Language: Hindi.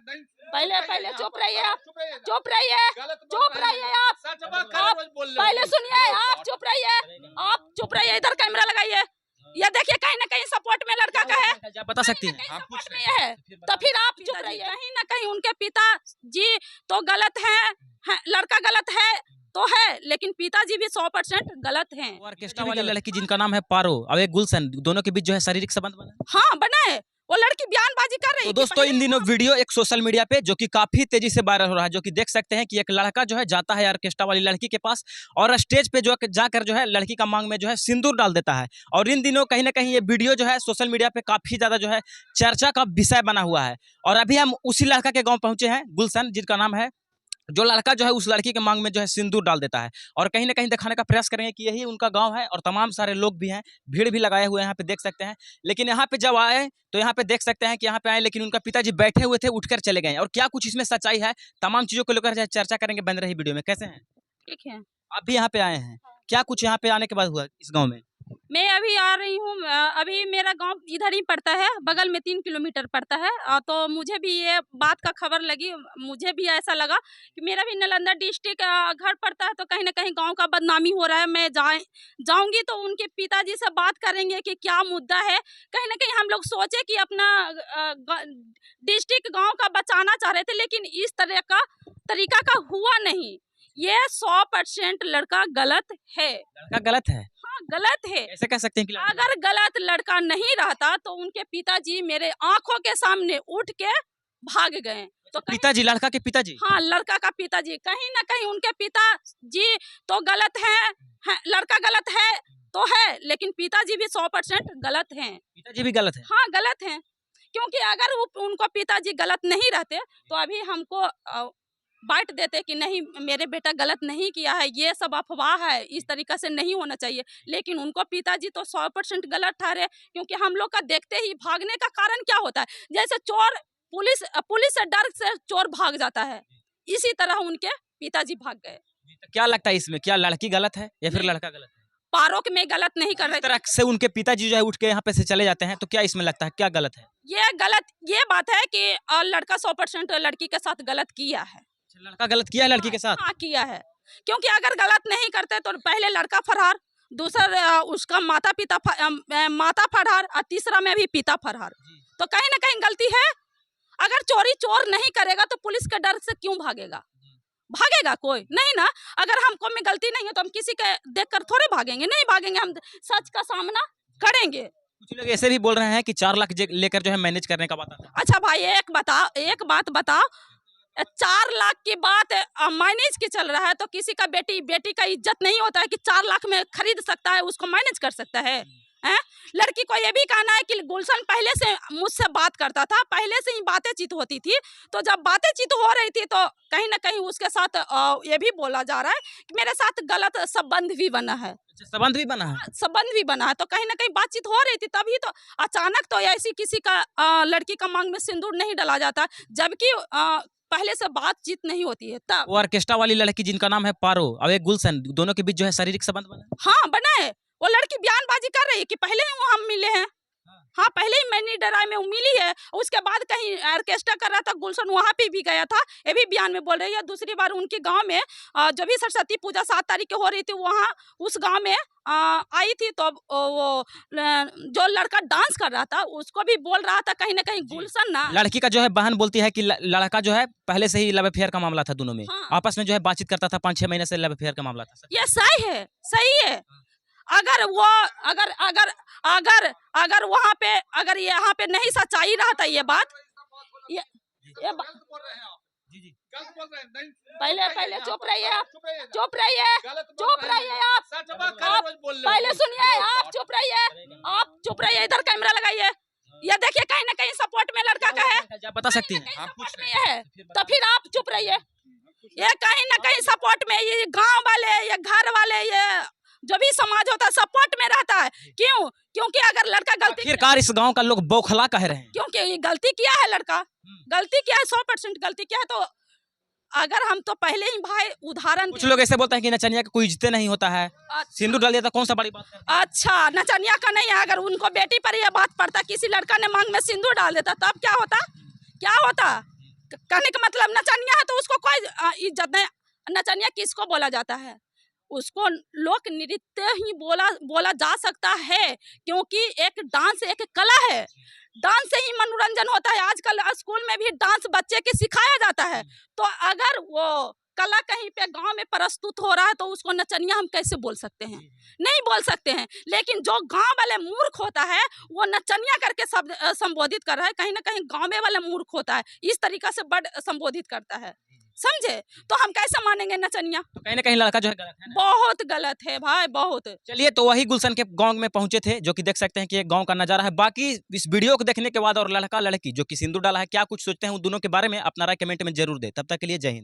पहले पहले चुप रहिए आप, चुप रहिए, चुप रहिए आप पहले सुनिए, आप चुप रहिए, आप चुप रहिए, इधर कैमरा लगाइए। ये देखिए कहीं ना कहीं सपोर्ट में लड़का का है, आप बता सकती हैं? आप सपोर्ट में है, तो फिर आप चुप रहिए। कहीं ना कहीं उनके पिता जी तो गलत है, लड़का गलत है तो है, लेकिन पिताजी भी 100% गलत हैं। ऑर्केस्ट्रा वाली लड़की जिनका नाम है पारो और एक गुलशन, दोनों के बीच जो है शारीरिक संबंध बना है? हाँ बना है, वो लड़की बयानबाजी कर रही है। तो दोस्तों इन दिनों वीडियो एक सोशल मीडिया पे जो कि काफी तेजी से वायरल हो रहा है, जो कि देख सकते हैं कि एक लड़का जो है जाता है ऑर्केस्ट्रा वाली लड़की के पास और स्टेज पे जो जाकर जो है लड़की का मांग में जो है सिंदूर डाल देता है। और इन दिनों कहीं ना कहीं ये वीडियो जो है सोशल मीडिया पे काफी ज्यादा जो है चर्चा का विषय बना हुआ है। और अभी हम उसी लड़का के गाँव पहुंचे हैं, गुलशन जिनका नाम है, जो लड़का जो है उस लड़की के मांग में जो है सिंदूर डाल देता है। और कहीं ना कहीं दिखाने का प्रयास करेंगे कि यही उनका गांव है और तमाम सारे लोग भी हैं, भीड़ भी लगाए हुए हैं यहाँ पे देख सकते हैं। लेकिन यहाँ पे जब आए तो यहाँ पे देख सकते हैं कि यहाँ पे आए लेकिन उनका पिताजी बैठे हुए थे, उठकर चले गए। और क्या कुछ इसमें सच्चाई है, तमाम चीजों को लेकर चर्चा करेंगे बन रही वीडियो में। कैसे हैं? ठीक है, आप भी यहाँ पे आए हैं, क्या कुछ यहाँ पे आने के बाद हुआ इस गाँव में? मैं अभी आ रही हूँ, अभी मेरा गांव इधर ही पड़ता है, बगल में 3 किलोमीटर पड़ता है। तो मुझे भी ये बात का खबर लगी, मुझे भी ऐसा लगा कि मेरा भी नालंदा डिस्ट्रिक्ट घर पड़ता है, तो कहीं ना कहीं गांव का बदनामी हो रहा है। मैं जाऊंगी तो उनके पिताजी से बात करेंगे कि क्या मुद्दा है। कहीं ना कहीं हम लोग सोचे कि अपना डिस्ट्रिक्ट गाँव का बचाना चाह रहे थे, लेकिन इस तरह का तरीका का हुआ नहीं। ये 100% लड़का गलत है। लड़का गलत है? हाँ गलत है। ऐसे कह सकते हैं कि अगर गलत लड़का नहीं रहता तो उनके पिताजी मेरे आंखों के सामने उठ के भाग गए। तो पिताजी, लड़का के पिताजी? हाँ लड़का का पिताजी, कहीं ना कहीं उनके पिताजी तो गलत है, लड़का गलत है तो है, लेकिन पिताजी भी 100% गलत हैं। पिताजी भी गलत है? हाँ गलत हैं, क्योंकि अगर उनको पिताजी गलत नहीं रहते तो अभी हमको बांट देते कि नहीं मेरे बेटा गलत नहीं किया है, ये सब अफवाह है, इस तरीका से नहीं होना चाहिए। लेकिन उनको पिताजी तो 100% गलत ठहरे, क्योंकि हम लोग का देखते ही भागने का कारण क्या होता है, जैसे चोर पुलिस से डर से चोर भाग जाता है, इसी तरह उनके पिताजी भाग गए। तो क्या लगता है इसमें, क्या लड़की गलत है या फिर लड़का गलत है? पारों में गलत नहीं कर रहे तरह से उनके पिताजी जो है उठ के यहाँ पे से चले जाते हैं, तो क्या इसमें लगता है क्या गलत है? ये बात है कि लड़का 100% लड़की के साथ गलत किया है। लड़का गलत किया है लड़की के साथ? हाँ किया है, क्योंकि अगर गलत नहीं करते तो पहले लड़का फरार, दूसरा उसका माता फरार और तीसरा में भी पिता फरार, तो कहीं ना कहीं गलती है। अगर चोर नहीं करेगा तो पुलिस के डर से क्यों भागेगा? भागेगा कोई नहीं ना। अगर हमको में गलती नहीं है तो हम किसी के देखकर थोड़े भागेंगे, नहीं भागेंगे, हम सच का सामना करेंगे। कुछ लोग ऐसे भी बोल रहे हैं कि 4 लाख लेकर जो है मैनेज करने का बात आता है। अच्छा भाई एक बात बताओ, 4 लाख की बात मैनेज की चल रहा है, तो किसी का बेटी का इज्जत नहीं होता है कि 4 लाख में खरीद सकता है, उसको मैनेज कर सकता है? लड़की को ये भी कहना है कि गुलशन पहले से मुझसे बात करता था, पहले से ही बातें होती थी, तो जब बातें हो रही थी तो कहीं ना कहीं उसके साथ ये भी बोला जा रहा है कि मेरे साथ गलत संबंध भी बना है। संबंध भी बना है? संबंध भी बना है, तो कहीं ना कहीं बातचीत हो रही थी, तभी तो अचानक तो ऐसी किसी का लड़की का मांग में सिंदूर नहीं डाला जाता, जबकि पहले से बातचीत नहीं होती है तब। वो ऑर्केस्ट्रा वाली लड़की जिनका नाम है पारो और एक गुलशन, दोनों के बीच जो है शारीरिक संबंध बना है? हाँ बना है, वो लड़की बयानबाजी कर रही है कि पहले ही वो हम मिले हैं। हाँ पहले ही मैंने डराई में मिली है, उसके बाद कहीं ऑर्केस्ट्रा कर रहा था गुलशन, वहाँ पे भी गया था, ये भी बयान में बोल रही है। दूसरी बार उनके गांव में जो भी सरस्वती पूजा 7 तारीख को हो रही थी, वहाँ उस गांव में आई थी, तो वो जो लड़का डांस कर रहा था उसको भी बोल रहा था कहीं ना कहीं गुलशन ना। लड़की का जो है बहन बोलती है कि लड़का जो है पहले से ही लव अफेयर का मामला था, दोनों में आपस में जो है बातचीत करता था, 5-6 महीने से लव अफेयर का मामला था। ये सही है। अगर वो अगर वहाँ पे अगर यहाँ पे नहीं सच्चाई रहता ये बात, पहले चुप रहिए आप, चुप रहिए, चुप रहिए आप पहले सुनिए, आप चुप रहिए, इधर कैमरा लगाइए। ये देखिए कहीं ना कहीं सपोर्ट में लड़का का है, आप बता सकती हैं? सपोर्ट में है, तो फिर आप चुप रहिए। ये कहीं ना कहीं सपोर्ट में, ये गांव वाले, ये घर वाले, ये जो भी समाज होता है सपोर्ट में रहता है। क्यों? क्योंकि अगर लड़का गलती, आखिरकार इस गांव का लोग बौखला कह रहे हैं, क्योंकि ये गलती किया है, लड़का गलती किया है, 100% गलती किया है। तो अगर हम तो पहले ही भाई उदाहरण, कुछ लोग ऐसे बोलते हैं कि नचनिया का कोई इज्जत नहीं होता है, सिंदूर डाल दिया था, कौन सा बड़ी बात है? अच्छा नचनिया का नहीं है, अगर उनको बेटी पर यह बात पड़ता, किसी लड़का ने मांग में सिंदूर डाल देता, तब क्या होता? कहने का मतलब नचनिया है तो उसको कोई इज्जत नहीं। नचनिया किसको बोला जाता है? उसको लोक नृत्य ही बोला जा सकता है, क्योंकि एक डांस एक कला है। डांस से ही मनोरंजन होता है। आजकल स्कूल में भी डांस बच्चे के सिखाया जाता है। तो अगर वो कला कहीं पे गांव में प्रस्तुत हो रहा है तो उसको नचनिया हम कैसे बोल सकते हैं? नहीं बोल सकते हैं। लेकिन जो गांव वाले मूर्ख होता है वो नचनिया करके शब्द संबोधित कर रहा है, कहीं ना कहीं गांव में वाला मूर्ख होता है इस तरीका से बड़ संबोधित करता है, समझे? तो हम कैसे मानेंगे नचनिया? तो कहीं ना कहीं लड़का जो है गलत है ना? बहुत गलत है भाई, बहुत। चलिए, तो वही गुलशन के गांव में पहुंचे थे, जो कि देख सकते हैं कि एक गांव का नजारा है। बाकी इस वीडियो को देखने के बाद और लड़का लड़की जो कि सिंदूर डाला है, क्या कुछ सोचते हैं उन दोनों के बारे में अपना राय कमेंट में जरूर दे। तब तक के लिए जय हिंद।